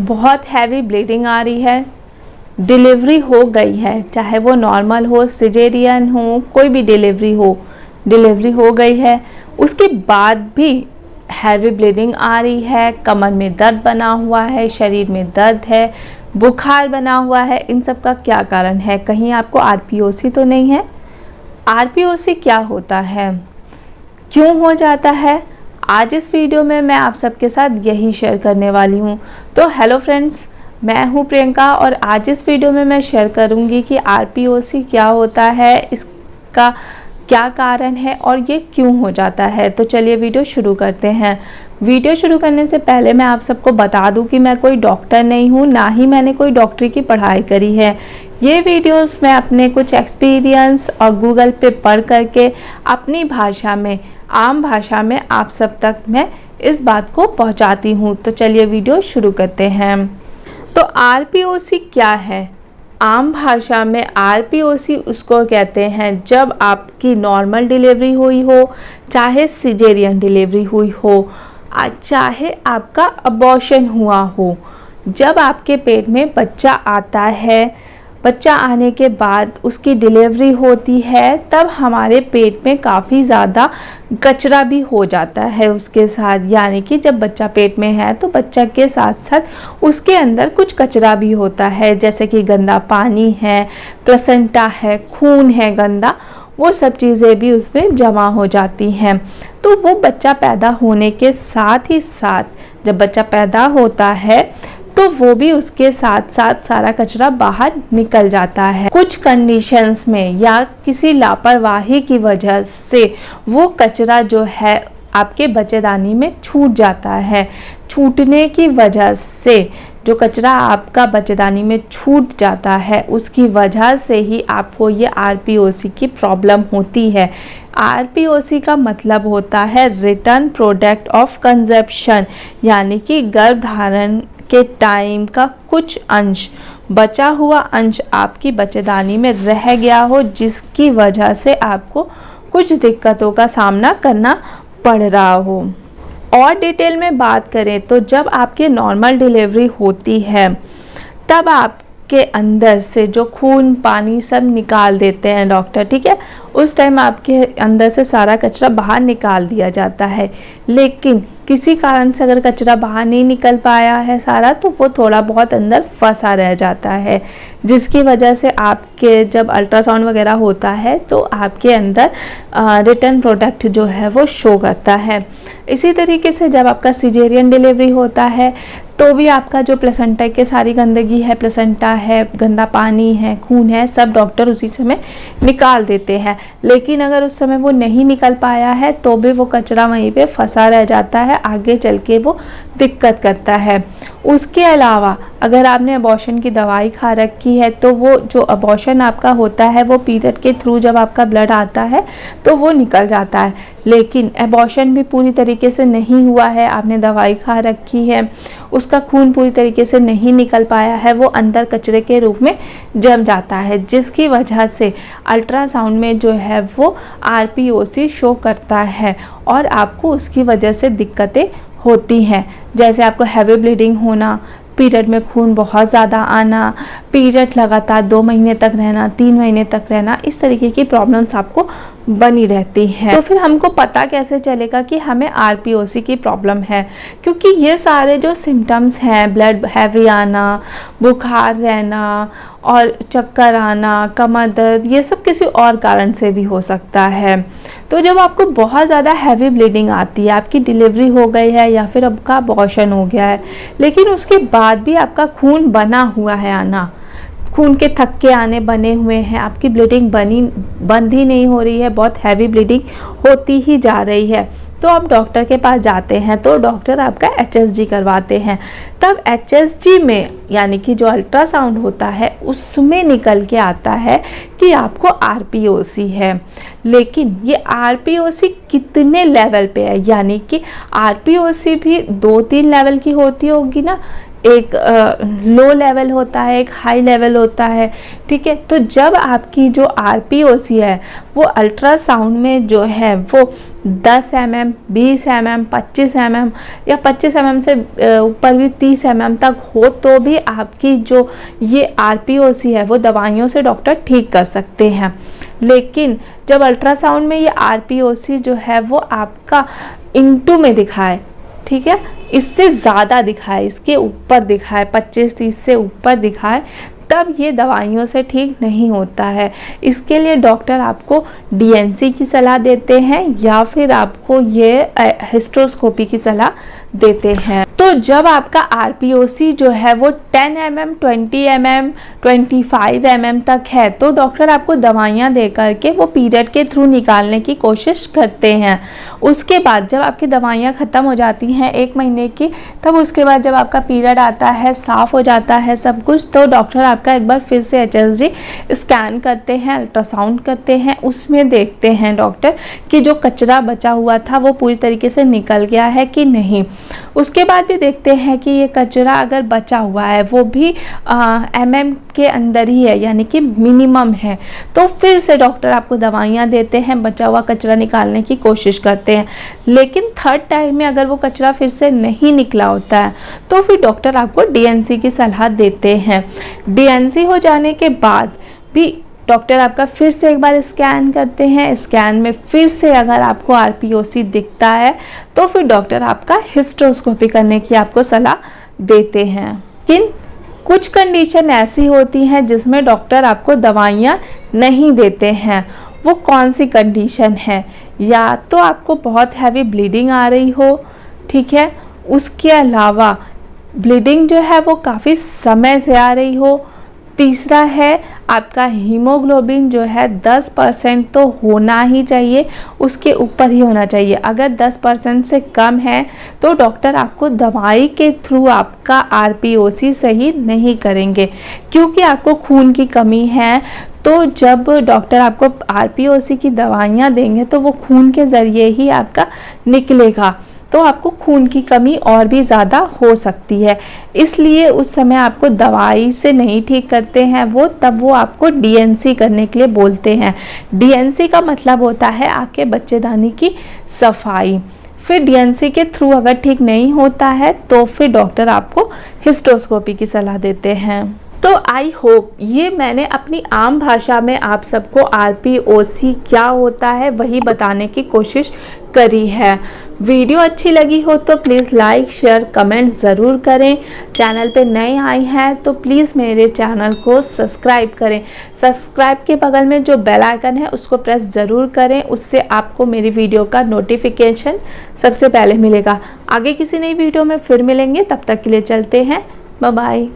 बहुत heavy bleeding आ रही है, डिलीवरी हो गई है, चाहे वो नॉर्मल हो, सिजेरियन हो, कोई भी डिलीवरी हो गई है, उसके बाद भी हैवी ब्लीडिंग आ रही है, कमर में दर्द बना हुआ है, शरीर में दर्द है, बुखार बना हुआ है, इन सब का क्या कारण है? कहीं आपको आरपीओसी तो नहीं है? आरपीओसी क्या होता है, क्यों हो जाता है? आज इस वीडियो में मैं आप सबके साथ यही शेयर करने वाली हूँ। तो हेलो फ्रेंड्स, मैं हूँ प्रियंका और आज इस वीडियो में मैं शेयर करूँगी कि आरपीओसी क्या होता है, इसका क्या कारण है और ये क्यों हो जाता है। तो चलिए वीडियो शुरू करते हैं। वीडियो शुरू करने से पहले मैं आप सबको बता दूं कि मैं कोई डॉक्टर नहीं हूं, ना ही मैंने कोई डॉक्टरी की पढ़ाई करी है। ये वीडियोस मैं अपने कुछ एक्सपीरियंस और गूगल पे पढ़ करके अपनी भाषा में, आम भाषा में आप सब तक मैं इस बात को पहुंचाती हूं। तो चलिए वीडियो शुरू करते हैं। तो आरपीओसी क्या है? आम भाषा में आरपीओसी उसको कहते हैं जब आपकी नॉर्मल डिलीवरी हुई हो, चाहे सिजेरियन डिलीवरी हुई हो, चाहे आपका अबॉर्शन हुआ हो, जब आपके पेट में बच्चा आता है, बच्चा आने के बाद उसकी डिलीवरी होती है, तब हमारे पेट में काफ़ी ज़्यादा कचरा भी हो जाता है उसके साथ। यानी कि जब बच्चा पेट में है तो बच्चा के साथ साथ उसके अंदर कुछ कचरा भी होता है, जैसे कि गंदा पानी है, प्लेसेंटा है, खून है गंदा, वो सब चीज़ें भी उसमें जमा हो जाती हैं। तो वो बच्चा पैदा होने के साथ ही साथ जब बच्चा पैदा होता है तो वो भी उसके साथ साथ सारा कचरा बाहर निकल जाता है। कुछ कंडीशंस में या किसी लापरवाही की वजह से वो कचरा जो है आपके बच्चेदानी में छूट जाता है। छूटने की वजह से जो कचरा आपका बच्चेदानी में छूट जाता है, उसकी वजह से ही आपको ये आरपीओसी की प्रॉब्लम होती है। आरपीओसी का मतलब होता है रिटर्न प्रोडक्ट ऑफ कंजप्शन, यानी कि गर्भधारण के टाइम का कुछ अंश, बचा हुआ अंश आपकी बच्चेदानी में रह गया हो, जिसकी वजह से आपको कुछ दिक्कतों का सामना करना पड़ रहा हो। और डिटेल में बात करें तो जब आपकी नॉर्मल डिलीवरी होती है तब आपके अंदर से जो खून पानी सब निकाल देते हैं डॉक्टर, ठीक है, उस टाइम आपके अंदर से सारा कचरा बाहर निकाल दिया जाता है। लेकिन किसी कारण से अगर कचरा बाहर नहीं निकल पाया है सारा, तो वो थोड़ा बहुत अंदर फंसा रह जाता है, जिसकी वजह से आपके जब अल्ट्रासाउंड वगैरह होता है तो आपके अंदर रिटर्न प्रोडक्ट जो है वो शो करता है। इसी तरीके से जब आपका सिजेरियन डिलीवरी होता है तो भी आपका जो प्लेसेंटा के सारी गंदगी है, प्लेसेंटा है, गंदा पानी है, खून है, सब डॉक्टर उसी समय निकाल देते हैं। लेकिन अगर उस समय वो नहीं निकल पाया है तो भी वो कचरा वहीं पे फंसा रह जाता है, आगे चल के वो दिक्कत करता है। उसके अलावा अगर आपने अबॉर्शन की दवाई खा रखी है तो वो जो अबॉर्शन आपका होता है वो पीरियड के थ्रू जब आपका ब्लड आता है तो वो निकल जाता है। लेकिन अबॉर्शन भी पूरी तरीके से नहीं हुआ है, आपने दवाई खा रखी है, उसका खून पूरी तरीके से नहीं निकल पाया है, वो अंदर कचरे के रूप में जम जाता है, जिसकी वजह से अल्ट्रासाउंड में जो है वो आरपीओसी शो करता है और आपको उसकी वजह से दिक्कतें होती हैं। जैसे आपको हैवी ब्लीडिंग होना, पीरियड में खून बहुत ज़्यादा आना, पीरियड लगातार 2 महीने तक रहना, 3 महीने तक रहना, इस तरीके की प्रॉब्लम्स आपको बनी रहती हैं। तो फिर हमको पता कैसे चलेगा कि हमें आरपीओसी की प्रॉब्लम है? क्योंकि ये सारे जो सिम्टम्स हैं, ब्लड हैवी आना, बुखार रहना और चक्कर आना, कमर दर्द, ये सब किसी और कारण से भी हो सकता है। तो जब आपको बहुत ज़्यादा हैवी ब्लीडिंग आती है, आपकी डिलीवरी हो गई है या फिर आपका अबॉर्शन हो गया है, लेकिन उसके बाद भी आपका खून बना हुआ है आना, खून के थक्के आने बने हुए हैं, आपकी ब्लीडिंग बंद ही नहीं हो रही है, बहुत हैवी ब्लीडिंग होती ही जा रही है, तो आप डॉक्टर के पास जाते हैं तो डॉक्टर आपका HSG करवाते हैं। तब HSG में यानी कि जो अल्ट्रासाउंड होता है उसमें निकल के आता है कि आपको आरपीओसी है। लेकिन ये आरपीओसी कितने लेवल पे है, यानी कि आरपीओसी भी 2-3 लेवल की होती होगी ना, एक लो लेवल होता है, एक हाई लेवल होता है, ठीक है। तो जब आपकी जो RPOC है वो अल्ट्रासाउंड में जो है वो 10 mm, 20 mm, 25 mm या 25 mm से ऊपर भी 30 mm तक हो तो भी आपकी जो ये RPOC है वो दवाइयों से डॉक्टर ठीक कर सकते हैं। लेकिन जब अल्ट्रासाउंड में ये RPOC जो है वो आपका इंटू में दिखाए, ठीक है, इससे ज़्यादा दिखाए, इसके ऊपर दिखाए, 25-30 से ऊपर दिखाए, तब ये दवाइयों से ठीक नहीं होता है। इसके लिए डॉक्टर आपको DNC की सलाह देते हैं या फिर आपको ये हिस्ट्रोस्कोपी की सलाह देते हैं। तो जब आपका RPOC जो है वो 10 mm, 20 mm, 25 mm तक है तो डॉक्टर आपको दवाइयाँ दे करके वो पीरियड के थ्रू निकालने की कोशिश करते हैं। उसके बाद जब आपकी दवाइयाँ ख़त्म हो जाती हैं 1 महीने की, तब उसके बाद जब आपका पीरियड आता है, साफ़ हो जाता है सब कुछ, तो डॉक्टर आपका एक बार फिर से HSG स्कैन करते हैं, अल्ट्रासाउंड करते हैं, उसमें देखते हैं डॉक्टर कि जो कचरा बचा हुआ था वो पूरी तरीके से निकल गया है कि नहीं। उसके बाद भी देखते हैं कि ये कचरा अगर बचा हुआ है वो भी MM के अंदर ही है, यानी कि मिनिमम है, तो फिर से डॉक्टर आपको दवाइयाँ देते हैं, बचा हुआ कचरा निकालने की कोशिश करते हैं। लेकिन 3rd टाइम में अगर वो कचरा फिर से नहीं निकला होता है तो फिर डॉक्टर आपको DNC की सलाह देते हैं। DNC हो जाने के बाद भी डॉक्टर आपका फिर से एक बार स्कैन करते हैं। स्कैन में फिर से अगर आपको RPOC दिखता है तो फिर डॉक्टर आपका हिस्ट्रोस्कोपी करने की आपको सलाह देते हैं। लेकिन कुछ कंडीशन ऐसी होती हैं जिसमें डॉक्टर आपको दवाइयाँ नहीं देते हैं। वो कौन सी कंडीशन है? या तो आपको बहुत हैवी ब्लीडिंग आ रही हो, ठीक है, उसके अलावा ब्लीडिंग जो है वो काफ़ी समय से आ रही हो। तीसरा है आपका हीमोग्लोबिन जो है 10% तो होना ही चाहिए, उसके ऊपर ही होना चाहिए। अगर 10% से कम है तो डॉक्टर आपको दवाई के थ्रू आपका RPOC सही नहीं करेंगे, क्योंकि आपको खून की कमी है। तो जब डॉक्टर आपको RPOC की दवाइयाँ देंगे तो वो खून के ज़रिए ही आपका निकलेगा, तो आपको खून की कमी और भी ज़्यादा हो सकती है। इसलिए उस समय आपको दवाई से नहीं ठीक करते हैं वो, तब वो आपको DNC करने के लिए बोलते हैं। DNC का मतलब होता है आपके बच्चेदानी की सफाई। फिर DNC के थ्रू अगर ठीक नहीं होता है तो फिर डॉक्टर आपको हिस्ट्रोस्कोपी की सलाह देते हैं। तो आई होप ये मैंने अपनी आम भाषा में आप सबको RPOC क्या होता है वही बताने की कोशिश करी है। वीडियो अच्छी लगी हो तो प्लीज़ लाइक, शेयर, कमेंट ज़रूर करें। चैनल पे नए आए हैं तो प्लीज़ मेरे चैनल को सब्सक्राइब करें। सब्सक्राइब के बगल में जो बेल आइकन है उसको प्रेस ज़रूर करें, उससे आपको मेरी वीडियो का नोटिफिकेशन सबसे पहले मिलेगा। आगे किसी नई वीडियो में फिर मिलेंगे, तब तक के लिए चलते हैं, बाय बाय।